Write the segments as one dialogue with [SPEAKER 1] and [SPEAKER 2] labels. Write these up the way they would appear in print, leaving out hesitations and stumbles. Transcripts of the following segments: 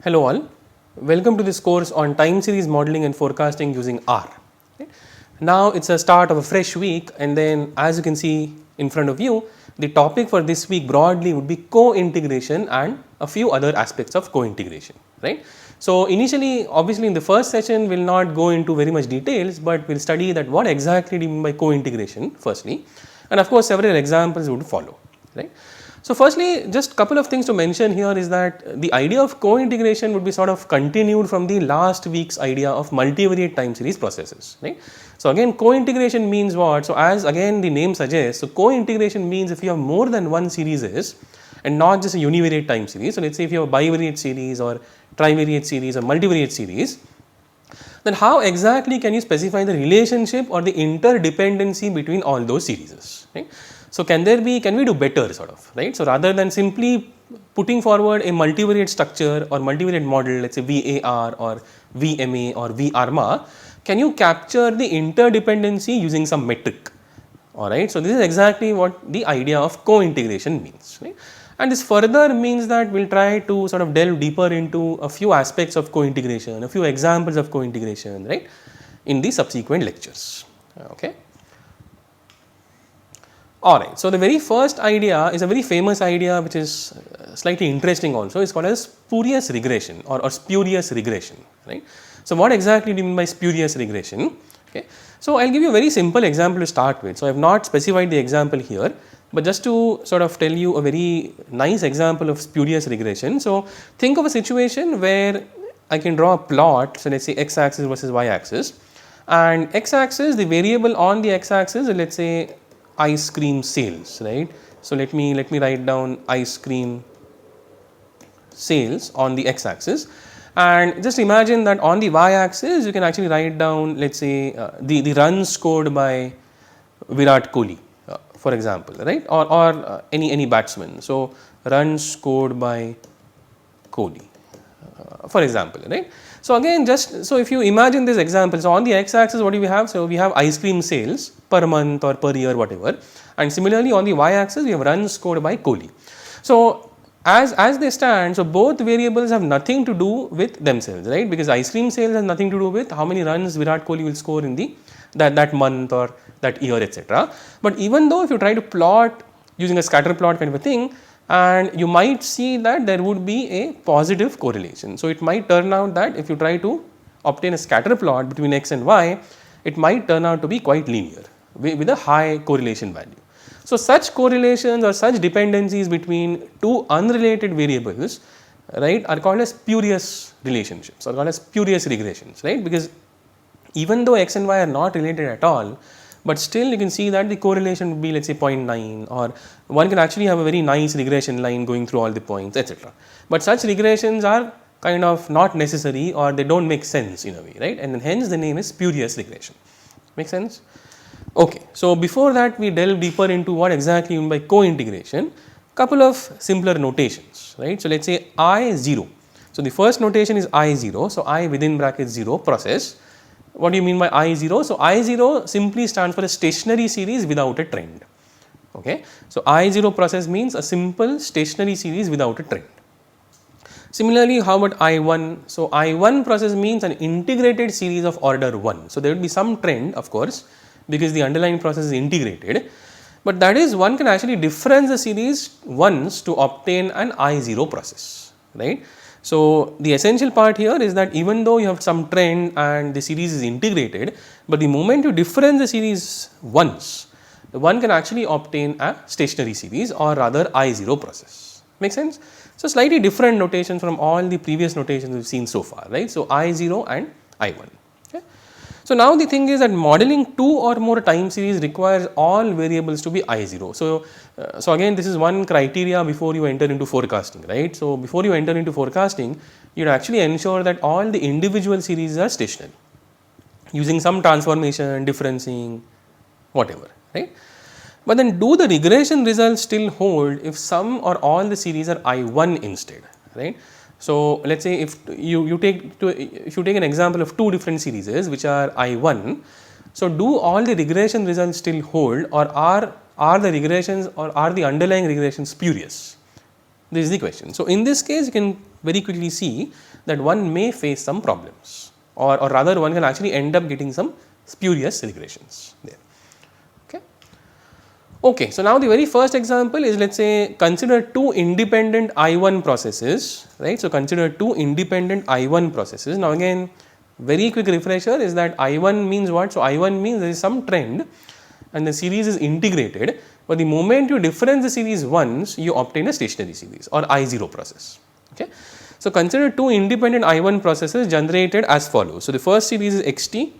[SPEAKER 1] Hello all, welcome to this course on time series modeling and forecasting using R. Okay. Now it's a start of a fresh week, and then as you can see in front of you, the topic for this week broadly would be co-integration and a few other aspects of co-integration, right. So initially, obviously in the first session we will not go into very much details, but we will study that what exactly do you mean by co-integration firstly, and of course several examples would follow, right. So firstly, just couple of things to mention here is that the idea of co-integration would be sort of continued from the last week's idea of multivariate time series processes, right. So again, co-integration means what? So as again the name suggests, so co-integration means if you have more than one series and not just a univariate time series. So let's say if you have a bivariate series or trivariate series or multivariate series, then how exactly can you specify the relationship or the interdependency between all those series, right. So can we do better sort of, right. So rather than simply putting forward a multivariate structure or multivariate model, let's say VAR or VMA or VARMA, can you capture the interdependency using some metric, alright. So this is exactly what the idea of co-integration means, right. And this further means that we will try to sort of delve deeper into a few aspects of co-integration, a few examples of co-integration, right, in the subsequent lectures, okay. Alright, so the very first idea is a very famous idea which is slightly interesting also. It's called as spurious regression or spurious regression, right. So what exactly do you mean by spurious regression? Okay. So I'll give you a very simple example to start with. So I have not specified the example here, but just to sort of tell you a very nice example of spurious regression. So think of a situation where I can draw a plot, so let's say x axis versus y axis, and x axis, the variable on the x axis is, let's say, ice cream sales, right. So let me write down ice cream sales on the x axis, and just imagine that on the y axis you can actually write down, let's say, the runs scored by Virat Kohli, for example, right, or any batsman. So runs scored by Kohli, for example, right. So again, just so if you imagine this example, so on the x axis what do we have? So we have ice cream sales per month or per year, whatever, and similarly on the y axis we have runs scored by Kohli. So as they stand, so both variables have nothing to do with themselves, right, because ice cream sales has nothing to do with how many runs Virat Kohli will score in the that month or that year, etc. But even though if you try to plot using a scatter plot kind of a thing, and you might see that there would be a positive correlation. So it might turn out that if you try to obtain a scatter plot between x and y, it might turn out to be quite linear with a high correlation value. So such correlations or such dependencies between two unrelated variables, right, are called as spurious relationships or called as spurious regressions, right, because even though x and y are not related at all, but still you can see that the correlation would be, let's say, 0.9, or one can actually have a very nice regression line going through all the points, etc. But such regressions are kind of not necessary, or they don't make sense in a way, right, and hence the name is spurious regression. Make sense? Okay. So before that we delve deeper into what exactly you mean by co-integration, couple of simpler notations, right. So let's say I0. So the first notation is I0, so I within brackets 0 process. What do you mean by I0? So I0 simply stands for a stationary series without a trend, okay. So I0 process means a simple stationary series without a trend. Similarly, how about I1? So I1 process means an integrated series of order 1. So there will be some trend, of course, because the underlying process is integrated, but that is, one can actually difference the series once to obtain an I0 process, right. So the essential part here is that even though you have some trend and the series is integrated, but the moment you difference the series once, one can actually obtain a stationary series, or rather I0 process. Make sense? So slightly different notation from all the previous notations we've seen so far, right. So I0 and I1. Okay. So now the thing is that modeling two or more time series requires all variables to be I0. So again, this is one criteria before you enter into forecasting, right. So before you enter into forecasting, you actually ensure that all the individual series are stationary using some transformation, differencing, whatever, right. But then do the regression results still hold if some or all the series are I1 instead, right. So let's say if you take an example of two different series which are I1, so do all the regression results still hold, or are the regressions or are the underlying regressions spurious? This is the question. So in this case you can very quickly see that one may face some problems, or rather one can actually end up getting some spurious regressions there. Okay, so now the very first example is, let's say, consider two independent I1 processes, right. So, consider two independent I1 processes. Now, again, very quick refresher is that I1 means what? So, I1 means there is some trend and the series is integrated, but the moment you difference the series once, you obtain a stationary series or I0 process. Okay. So, consider two independent I1 processes generated as follows. So, the first series is xt.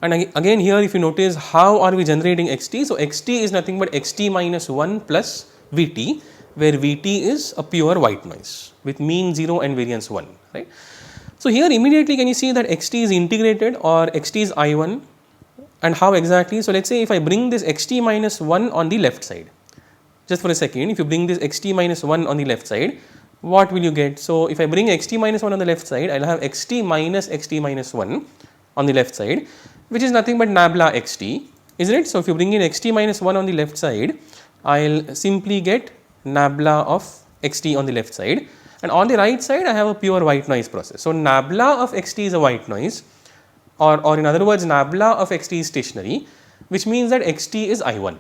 [SPEAKER 1] And again here, if you notice, how are we generating xt? So, xt is nothing but xt minus 1 plus vt, where vt is a pure white noise with mean 0 and variance 1, right. So, here immediately can you see that xt is integrated or xt is I1, and how exactly? So, let us say if I bring this xt minus 1 on the left side, just for a second, if you bring this xt minus 1 on the left side, what will you get? So, if I bring xt minus 1 on the left side, I will have xt minus 1 on the left side, which is nothing but nabla xt, isn't it? So, if you bring in xt minus 1 on the left side, I will simply get nabla of xt on the left side, and on the right side I have a pure white noise process. So, nabla of xt is a white noise, or in other words, nabla of xt is stationary, which means that xt is I1.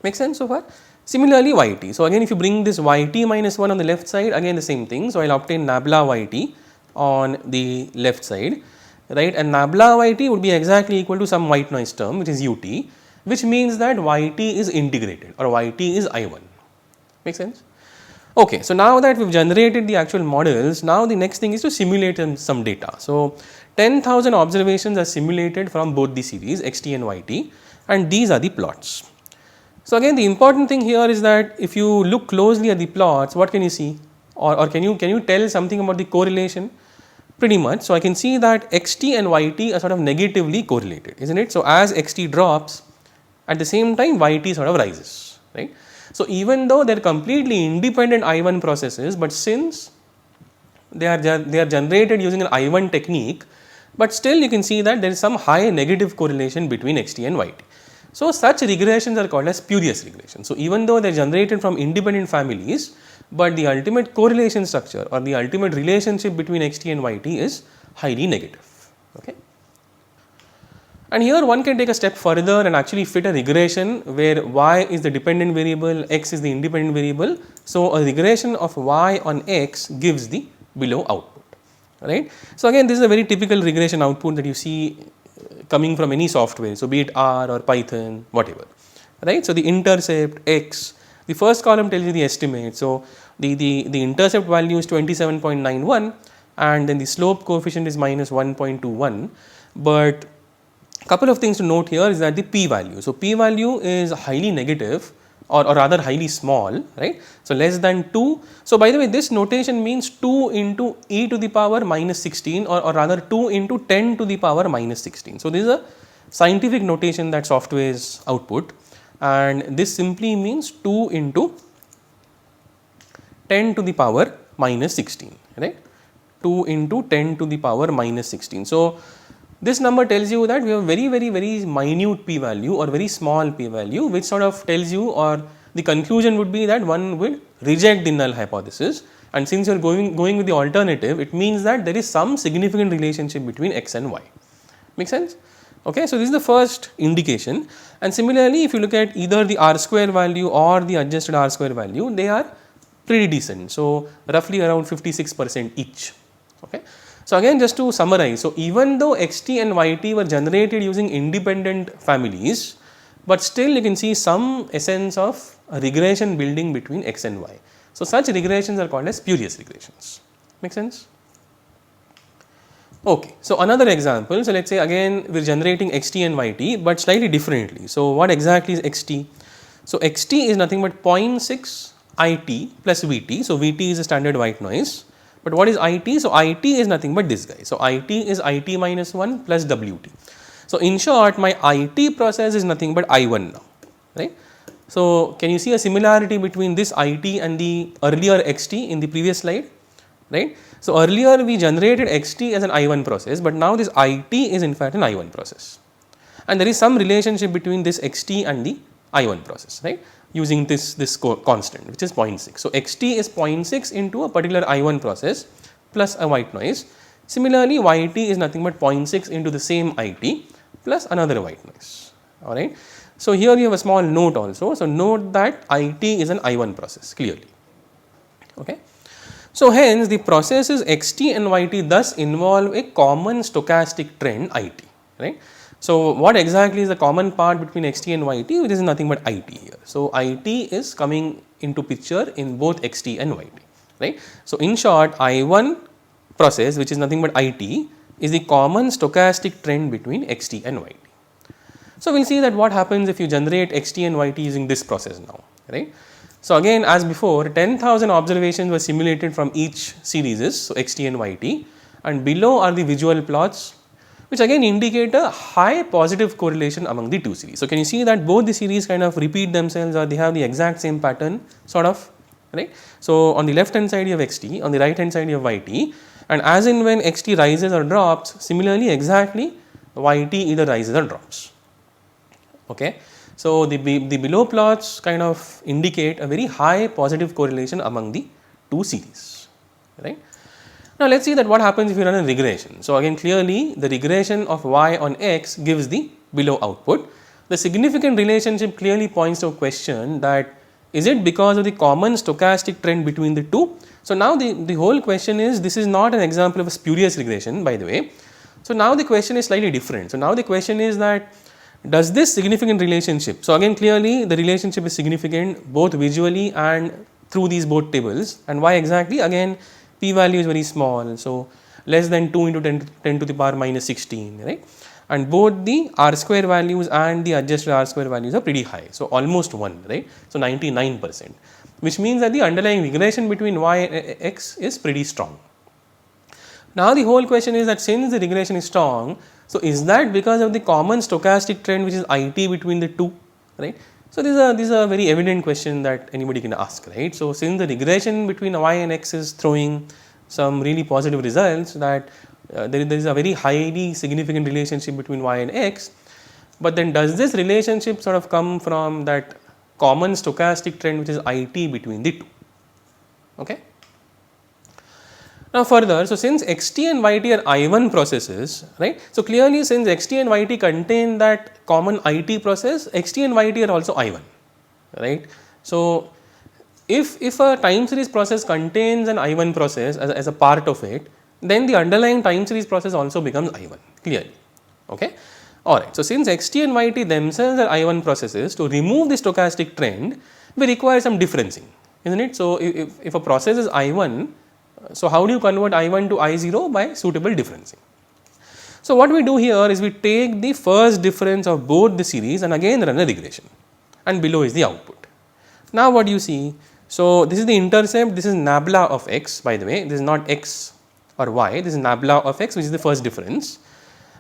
[SPEAKER 1] Make sense so far? Similarly, yt. So, again if you bring this yt minus 1 on the left side, again the same thing. So, I will obtain nabla yt on the left side, right, and nabla yt would be exactly equal to some white noise term, which is ut, which means that yt is integrated or yt is I1. Make sense? Okay, so now that we have generated the actual models, now the next thing is to simulate some data. So, 10,000 observations are simulated from both the series xt and yt, and these are the plots. So, again the important thing here is that if you look closely at the plots, what can you see, or can you tell something about the correlation? Pretty much. So, I can see that xt and yt are sort of negatively correlated, isn't it? So, as xt drops, at the same time yt sort of rises, right. So, even though they are completely independent I1 processes, but since they are generated using an I1 technique, but still you can see that there is some high negative correlation between xt and yt. So, such regressions are called as spurious regressions. So, even though they are generated from independent families, but the ultimate correlation structure or the ultimate relationship between xt and yt is highly negative. Okay. And here one can take a step further and actually fit a regression where y is the dependent variable, x is the independent variable. So, a regression of y on x gives the below output, right. So, again this is a very typical regression output that you see coming from any software. So, be it R or Python, whatever, right. So, the intercept x, the first column tells you the estimate. So, the intercept value is 27.91 and then the slope coefficient is minus 1.21, but couple of things to note here is that the p value. So, p value is highly negative or rather highly small, right. So, less than 2. So, by the way, this notation means 2 into e to the power minus 16 or rather 2 into 10 to the power minus 16. So, this is a scientific notation that softwares output, and this simply means 2 into 10 to the power minus 16, right. 2 into 10 to the power minus 16. So, this number tells you that we have very minute p value or very small p value, which sort of tells you, or the conclusion would be that one will reject the null hypothesis, and since you are going with the alternative, it means that there is some significant relationship between x and y. Make sense? Okay, so this is the first indication, and similarly if you look at either the r square value or the adjusted r square value, they are pretty decent. So, roughly around 56% each. Okay. So, again just to summarize, so even though xt and yt were generated using independent families, but still you can see some essence of a regression building between x and y. So, such regressions are called as spurious regressions. Make sense? Okay. So, another example, so let us say again we are generating xt and yt, but slightly differently. So, what exactly is xt? So, xt is nothing but 0.6 it plus vt. So, vt is a standard white noise. But what is it? So, it is nothing but this guy. So, it is it minus 1 plus wt. So, in short, my it process is nothing but I1 now, right. So, can you see a similarity between this it and the earlier xt in the previous slide, right. So, earlier we generated xt as an I1 process, but now this it is in fact an I1 process, and there is some relationship between this xt and the I1 process, right, using this constant which is 0.6. So, xt is 0.6 into a particular I1 process plus a white noise. Similarly, yt is nothing but 0.6 into the same it plus another white noise, alright. So, here you have a small note also. So, note that it is an I1 process clearly, okay. So, hence the processes xt and yt thus involve a common stochastic trend it, right. So, what exactly is the common part between xt and yt, which is nothing but it here. So, it is coming into picture in both xt and yt, right. So, in short, I1 process, which is nothing but it, is the common stochastic trend between xt and yt. So, we will see that what happens if you generate xt and yt using this process now, right. So, again as before 10,000 observations were simulated from each series, so xt and yt, and below are the visual plots which again indicate a high positive correlation among the two series. So, can you see that both the series kind of repeat themselves, or they have the exact same pattern sort of, right. So, on the left hand side you have xt, on the right hand side you have yt, and as in when xt rises or drops, similarly exactly yt either rises or drops, okay. So, the below plots kind of indicate a very high positive correlation among the two series, right. Now, let us see that what happens if you run a regression. So, again clearly the regression of y on x gives the below output. The significant relationship clearly points to a question that is it because of the common stochastic trend between the two. So, now the whole question is, this is not an example of a spurious regression by the way. So, now the question is slightly different. So, now the question is that does this significant relationship. So, again clearly the relationship is significant both visually and through these both tables, and why exactly, again p value is very small. So, less than 2 into 10 to the power minus 16, right, and both the r square values and the adjusted r square values are pretty high. So, almost 1, right. So, 99%, which means that the underlying regression between y and x is pretty strong. Now, the whole question is that since the regression is strong, so is that because of the common stochastic trend which is it between the two, right. So, this is a very evident question that anybody can ask, right. So, since the regression between y and x is throwing some really positive results, that there is a very highly significant relationship between y and x, but then does this relationship sort of come from that common stochastic trend which is it between the two, okay. Now, further, so since xt and yt are I1 processes, right. So, clearly since xt and yt contain that common it process, xt and yt are also I1, right. So, if a time series process contains an I1 process as a part of it, then the underlying time series process also becomes I1 clearly, okay. Alright. So, since xt and yt themselves are I1 processes, to remove the stochastic trend we require some differencing, isn't it. So, if a process is I1, so how do you convert I1 to I0? By suitable differencing. So, what we do here is we take the first difference of both the series and again run a regression, and below is the output. Now, what do you see? So, this is the intercept, this is nabla of x, by the way, this is not x or y, this is nabla of x, which is the first difference,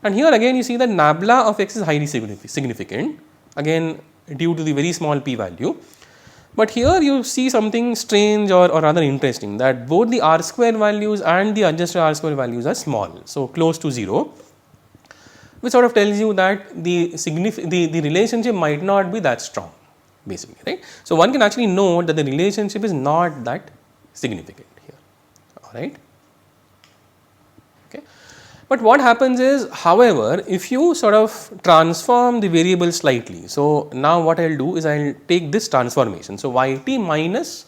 [SPEAKER 1] and here again you see that nabla of x is highly significant, again due to the very small p value. But here you see something strange or rather interesting, that both the r square values and the adjusted r square values are small, so close to 0, which sort of tells you that the relationship might not be that strong basically, right. So, one can actually note that the relationship is not that significant here, alright. But what happens is, however, if you sort of transform the variable slightly, so now what I will do is I will take this transformation. So, yt minus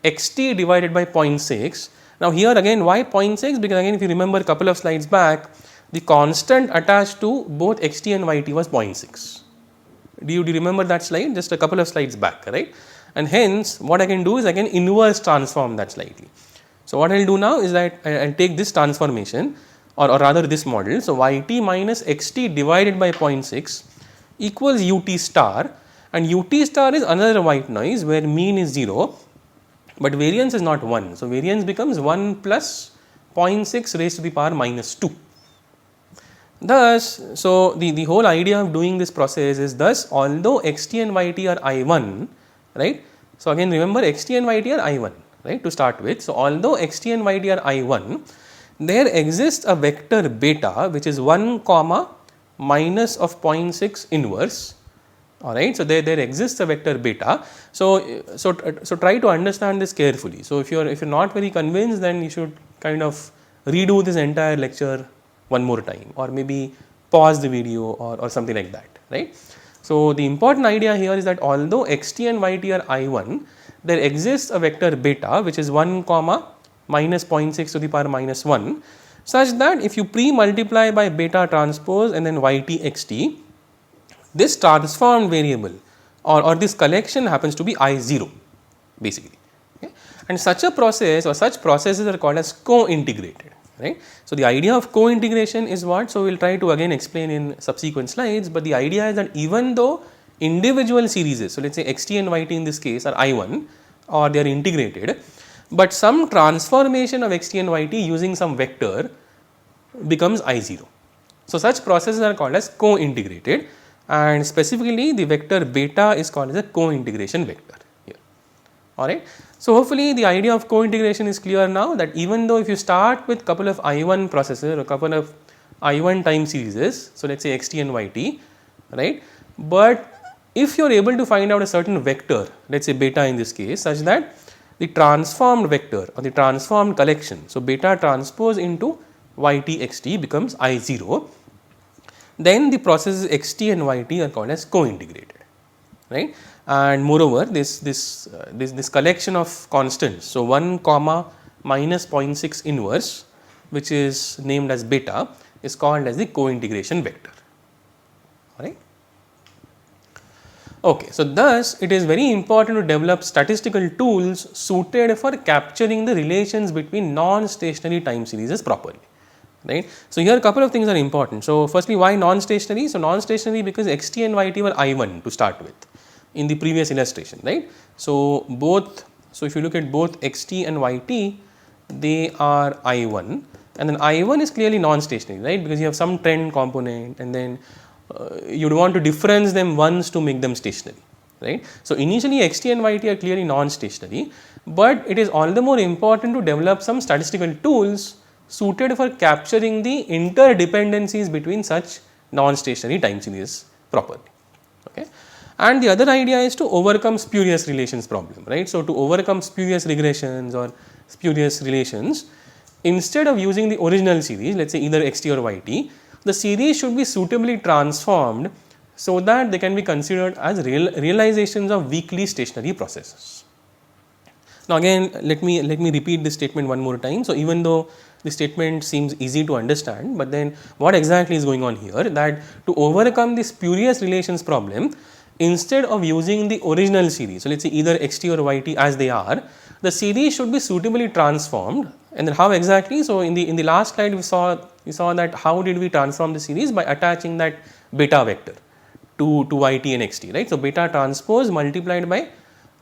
[SPEAKER 1] xt divided by 0.6. Now, here again why 0.6? Because again if you remember a couple of slides back, the constant attached to both xt and yt was 0.6. Do you remember that slide? Just a couple of slides back, right? And hence what I can do is I can inverse transform that slightly. So, what I will do now is that I will take this transformation, or rather this model. So, yt minus xt divided by 0.6 equals ut star, and ut star is another white noise where mean is 0, but variance is not 1. So, variance becomes 1 plus 0.6 raised to the power minus 2. Thus, so the whole idea of doing this process is, thus although xt and yt are I1, right. So, again remember xt and yt are I1, right, to start with. So, although xt and yt are I1, there exists a vector beta which is 1 comma minus of 0.6 inverse, Alright, so there exists a vector beta. So try to understand this carefully. So if you're not very convinced, then you should kind of redo this entire lecture one more time, or maybe pause the video or something like that, right. So the important idea here is that although xt and yt are I1, there exists a vector beta which is 1 comma minus 0.6 to the power minus 1, such that if you pre-multiply by beta transpose and then yt xt, this transformed variable or this collection happens to be I0 basically, okay. And such a process or such processes are called as co-integrated, right. So the idea of co-integration is what? So we will try to again explain in subsequent slides, but the idea is that even though individual series, so let us say xt and yt in this case are I1 or they are integrated, but some transformation of xt and yt using some vector becomes I0. So such processes are called as co-integrated, and specifically the vector beta is called as a co-integration vector here. Alright. So hopefully the idea of co-integration is clear now, that even though if you start with couple of I1 processor or couple of I1 time series, so let us say xt and yt, right, but if you are able to find out a certain vector, let us say beta in this case, such that the transformed vector or the transformed collection, so beta transpose into yt xt becomes I0, then the processes xt and yt are called as co-integrated, right. And moreover, this collection of constants, so 1 comma minus 0.6 inverse, which is named as beta, is called as the co-integration vector, alright. Okay, so thus it is very important to develop statistical tools suited for capturing the relations between non-stationary time series properly, right. So here a couple of things are important. So firstly, why non-stationary? So non-stationary because xt and yt were I1 to start with in the previous illustration, right. So both, so if you look at both xt and yt, they are I1, and then I1 is clearly non-stationary, right, because you have some trend component, and then you would want to difference them once to make them stationary, right. So initially xt and yt are clearly non-stationary, but it is all the more important to develop some statistical tools suited for capturing the interdependencies between such non-stationary time series properly, okay. And the other idea is to overcome spurious relations problem, right. So to overcome spurious regressions or spurious relations, instead of using the original series, let us say either xt or yt, the series should be suitably transformed so that they can be considered as realizations of weakly stationary processes. Now again, let me repeat this statement one more time. So even though the statement seems easy to understand, but then what exactly is going on here, that to overcome the spurious relations problem, instead of using the original series, so let us say either xt or yt as they are, the series should be suitably transformed. And then how exactly? So in the last slide we saw that how did we transform the series? By attaching that beta vector to yt and xt, right. So beta transpose multiplied by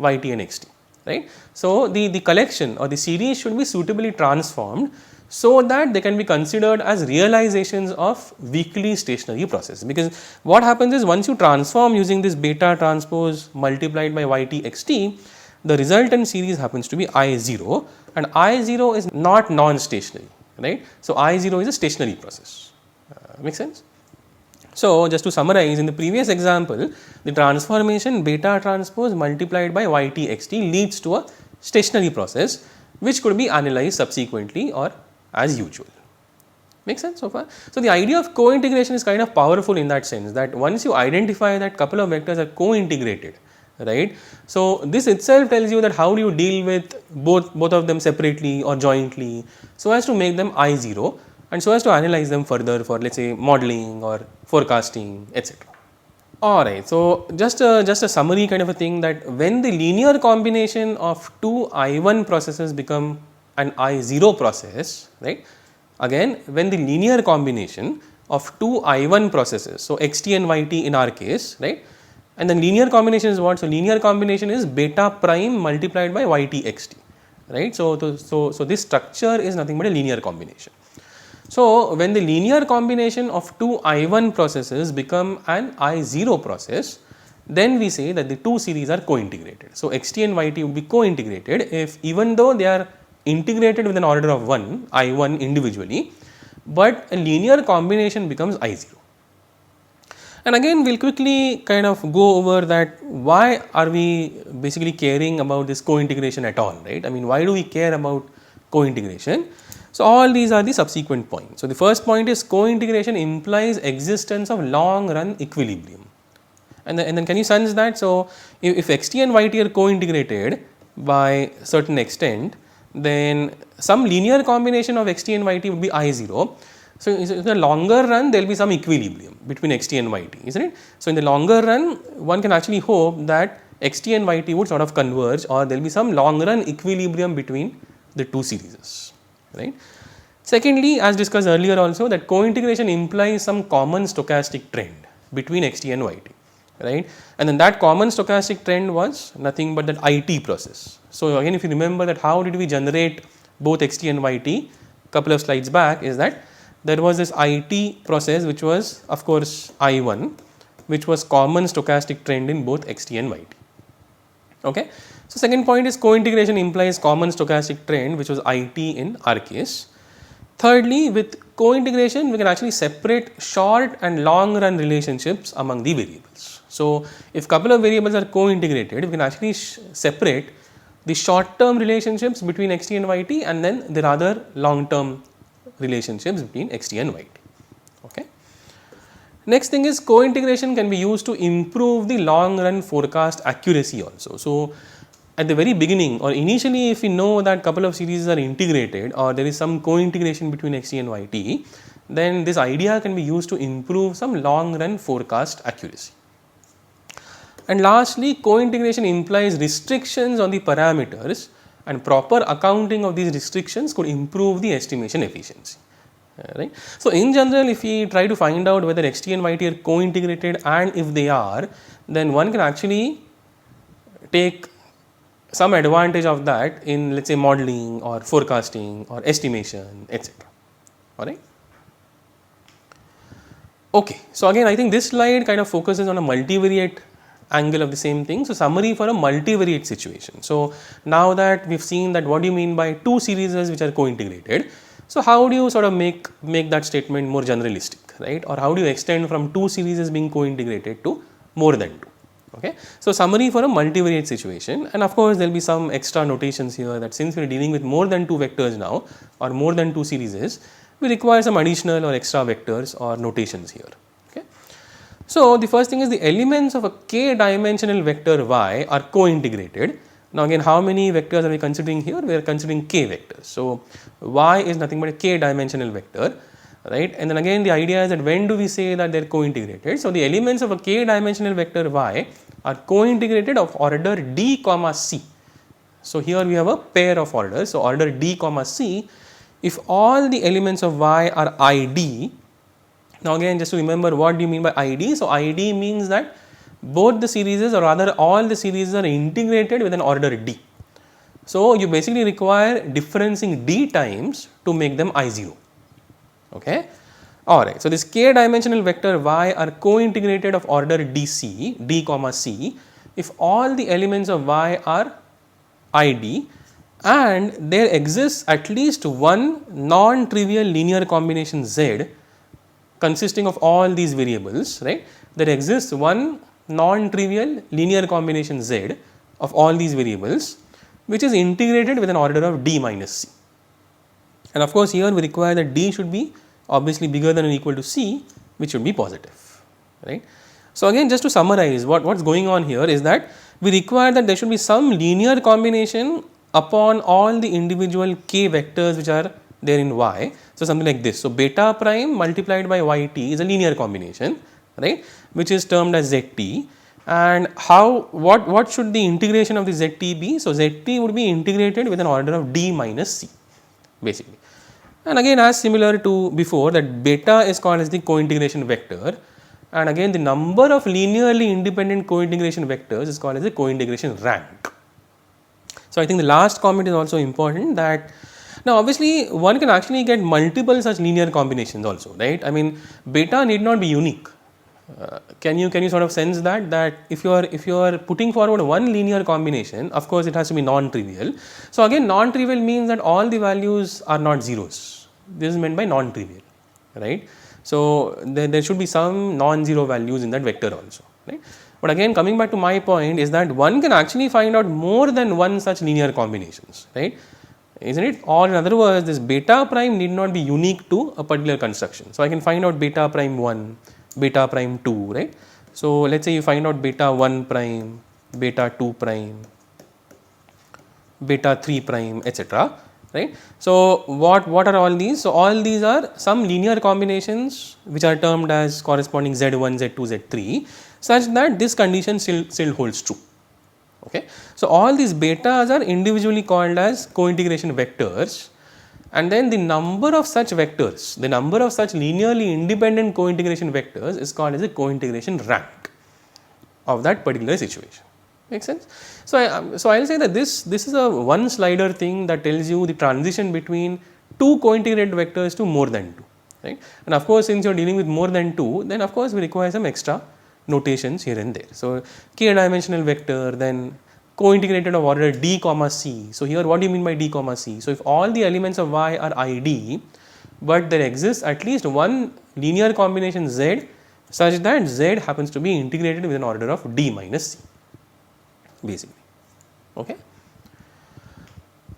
[SPEAKER 1] yt and xt, right. So the collection or the series should be suitably transformed so that they can be considered as realizations of weakly stationary processes, because what happens is once you transform using this beta transpose multiplied by yt xt, the resultant series happens to be I0, and I0 is not non-stationary, right. So I0 is a stationary process, make sense. So just to summarize, in the previous example, the transformation beta transpose multiplied by yt xt leads to a stationary process which could be analyzed subsequently or as usual. Make sense so far? So the idea of co-integration is kind of powerful in that sense, that once you identify that couple of vectors are co-integrated, right. So this itself tells you that how do you deal with both of them separately or jointly, so as to make them I0 and so as to analyze them further for, let us say, modeling or forecasting, etc. Alright, so just a summary kind of a thing, that when the linear combination of two I1 processes become an I0 process, right. Again, when the linear combination of two I1 processes, so xt and yt in our case, right, and then linear combination is what? So linear combination is beta prime multiplied by yt xt, right. So this structure is nothing but a linear combination. So when the linear combination of two I1 processes become an I0 process, then we say that the two series are co-integrated. So xt and yt would be co-integrated if, even though they are integrated with an order of 1, I1 individually, but a linear combination becomes I0. And again we will quickly kind of go over that why are we basically caring about this co-integration at all, right. I mean, why do we care about co-integration? So, all these are the subsequent points. So, the first point is co-integration implies existence of long run equilibrium, and then can you sense that? So, if xt and yt are co-integrated by certain extent, then some linear combination of xt and yt would be I0. So, in the longer run there will be some equilibrium between xt and yt, isn't it? So, in the longer run one can actually hope that xt and yt would sort of converge, or there will be some long run equilibrium between the two series, right. Secondly, as discussed earlier also, that co-integration implies some common stochastic trend between xt and yt, right, and then that common stochastic trend was nothing but that IT process. So, again if you remember that how did we generate both xt and yt couple of slides back, is that there was this IT process which was of course I1, which was common stochastic trend in both xt and yt. Okay. So, second point is co-integration implies common stochastic trend which was IT in our case. Thirdly, with co-integration we can actually separate short and long run relationships among the variables. So, if couple of variables are co-integrated, we can actually separate the short term relationships between xt and yt, and then there are other long term relationships between xt and yt. Okay. Next thing is co-integration can be used to improve the long run forecast accuracy also. So, at the very beginning or initially, if we know that couple of series are integrated or there is some co-integration between xt and yt, then this idea can be used to improve some long run forecast accuracy. And lastly, co-integration implies restrictions on the parameters, and proper accounting of these restrictions could improve the estimation efficiency, right. So, in general if we try to find out whether xt and yt are co-integrated, and if they are, then one can actually take some advantage of that in, let us say, modeling or forecasting or estimation, etc. Alright. Okay. So, again I think this slide kind of focuses on a multivariate angle of the same thing. So, summary for a multivariate situation. So, now that we have seen that what do you mean by two series which are co-integrated. So, how do you sort of make that statement more generalistic, right, or how do you extend from two series being co-integrated to more than two. Okay. So, summary for a multivariate situation, and of course, there will be some extra notations here that since we are dealing with more than two vectors now or more than two series, we require some additional or extra vectors or notations here. Okay. So, the first thing is the elements of a k dimensional vector y are co-integrated. Now, again how many vectors are we considering here? We are considering k vectors. So, y is nothing but a k dimensional vector, right, and then again the idea is that when do we say that they are co-integrated. So, the elements of a k dimensional vector y are co-integrated of order d comma c. So, here we have a pair of orders. So, order d comma c, if all the elements of y are id. Now, again just to remember what do you mean by id. So, id means that both the series or rather all the series are integrated with an order d. So, you basically require differencing d times to make them I0. Okay. Alright. So, this k dimensional vector y are co-integrated of order dc, d comma c, if all the elements of y are id and there exists at least one non-trivial linear combination z consisting of all these variables, right. There exists one non-trivial linear combination z of all these variables which is integrated with an order of d minus c. And of course, here we require that d should be obviously bigger than or equal to c, which should be positive, right. So, again just to summarize what is going on here is that we require that there should be some linear combination upon all the individual k vectors which are there in y. So, something like this. So, beta prime multiplied by yt is a linear combination, right, which is termed as zt, and what should the integration of the zt be? So, zt would be integrated with an order of d minus c basically. And again as similar to before, that beta is called as the co-integration vector, and again the number of linearly independent co-integration vectors is called as the co-integration rank. So, I think the last comment is also important, that now obviously one can actually get multiple such linear combinations also, right. I mean beta need not be unique. Can you sort of sense that if you are putting forward one linear combination, of course it has to be non-trivial. So, again non-trivial means that all the values are not zeros. This is meant by non-trivial, right. So there should be some non-zero values in that vector also, right. But again, coming back to my point is that one can actually find out more than one such linear combinations, right, isn't it? Or in other words, this beta prime need not be unique to a particular construction. So I can find out beta prime 1, beta prime 2, right. So let's say you find out beta 1 prime, beta 2 prime, beta 3 prime, etc., right. So what are all these? So all these are some linear combinations which are termed as corresponding Z1, Z2, Z3, such that this condition still holds true. Okay. So all these betas are individually called as co-integration vectors, and then the number of such vectors, the number of such linearly independent co-integration vectors is called as a co-integration rank of that particular situation. Make sense? So I will say that this is a one slider thing that tells you the transition between two co-integrated vectors to more than two, right. And of course, since you are dealing with more than two, then of course we require some extra notations here and there. So k dimensional vector, then co-integrated of order d comma c. So here what do you mean by d comma c? So if all the elements of y are id, but there exists at least one linear combination z such that z happens to be integrated with an order of d minus c, basically. Okay.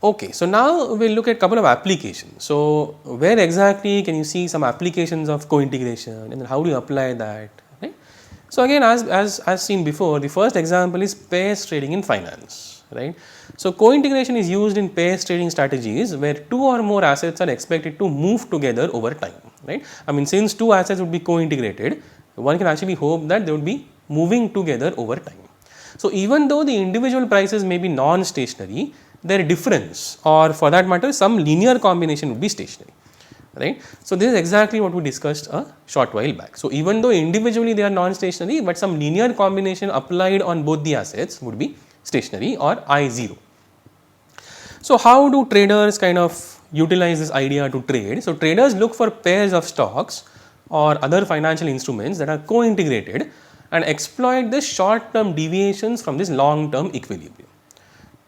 [SPEAKER 1] Okay, so now we will look at couple of applications. So where exactly can you see some applications of co-integration, and then how do you apply that, right? So again, as seen before, the first example is pairs trading in finance, right. So co-integration is used in pairs trading strategies where two or more assets are expected to move together over time, right. I mean, since two assets would be co-integrated, one can actually hope that they would be moving together over time. So even though the individual prices may be non-stationary, their difference, or for that matter some linear combination, would be stationary, right. So this is exactly what we discussed a short while back. So even though individually they are non-stationary, but some linear combination applied on both the assets would be stationary or I0. So how do traders kind of utilize this idea to trade? So traders look for pairs of stocks or other financial instruments that are co-integrated and exploit the short term deviations from this long term equilibrium.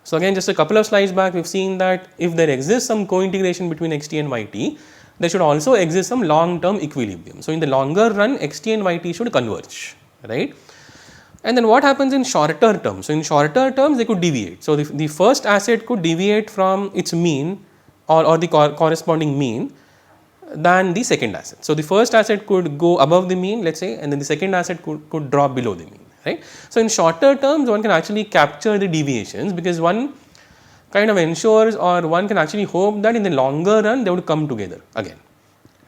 [SPEAKER 1] So again, just a couple of slides back, we have seen that if there exists some co-integration between xt and yt, there should also exist some long term equilibrium. So in the longer run, xt and yt should converge, right. And then what happens in shorter terms? So in shorter terms, they could deviate. So the first asset could deviate from its mean or the corresponding mean than the second asset. So the first asset could go above the mean, let's say, and then the second asset could drop below the mean, right. So in shorter terms, one can actually capture the deviations because one kind of ensures, or one can actually hope that in the longer run they would come together again,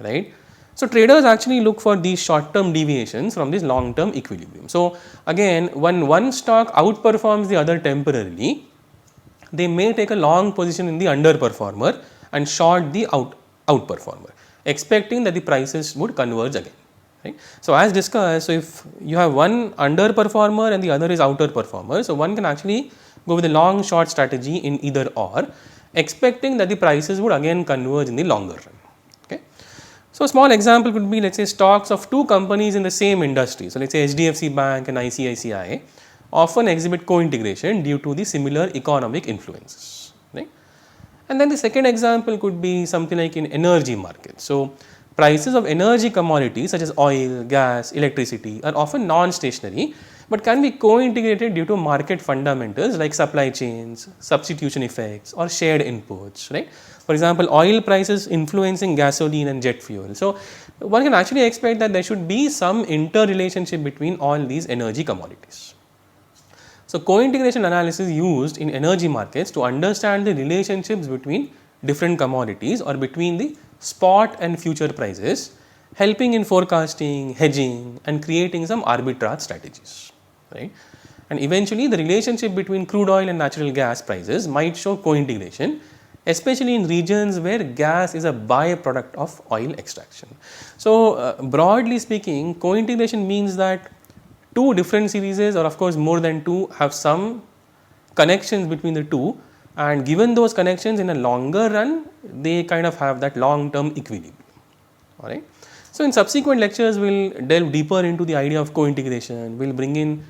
[SPEAKER 1] right. So traders actually look for these short term deviations from this long term equilibrium. So again, when one stock outperforms the other temporarily, they may take a long position in the underperformer and short the outperformer, expecting that the prices would converge again, right. So as discussed, so if you have one underperformer and the other is outer performer, so one can actually go with a long short strategy in either or, expecting that the prices would again converge in the longer run. Okay. So a small example could be, let's say, stocks of two companies in the same industry. So let's say HDFC Bank and ICICI often exhibit co-integration due to the similar economic influences, right. And then the second example could be something like in energy markets. So prices of energy commodities such as oil, gas, electricity are often non-stationary, but can be co-integrated due to market fundamentals like supply chains, substitution effects, or shared inputs, right. For example, oil prices influencing gasoline and jet fuel. So one can actually expect that there should be some interrelationship between all these energy commodities. So co-integration analysis is used in energy markets to understand the relationships between different commodities or between the spot and future prices, helping in forecasting, hedging, and creating some arbitrage strategies, right. And eventually the relationship between crude oil and natural gas prices might show co-integration, especially in regions where gas is a byproduct of oil extraction. So broadly speaking, co-integration means that two different series, or of course more than two, have some connections between the two, and given those connections in a longer run, they kind of have that long term equilibrium. Alright. So in subsequent lectures, we will delve deeper into the idea of co-integration, we will bring in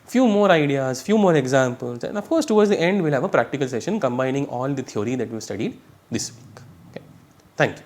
[SPEAKER 1] few more ideas, few more examples, and of course towards the end we will have a practical session combining all the theory that we studied this week. Okay. Thank you.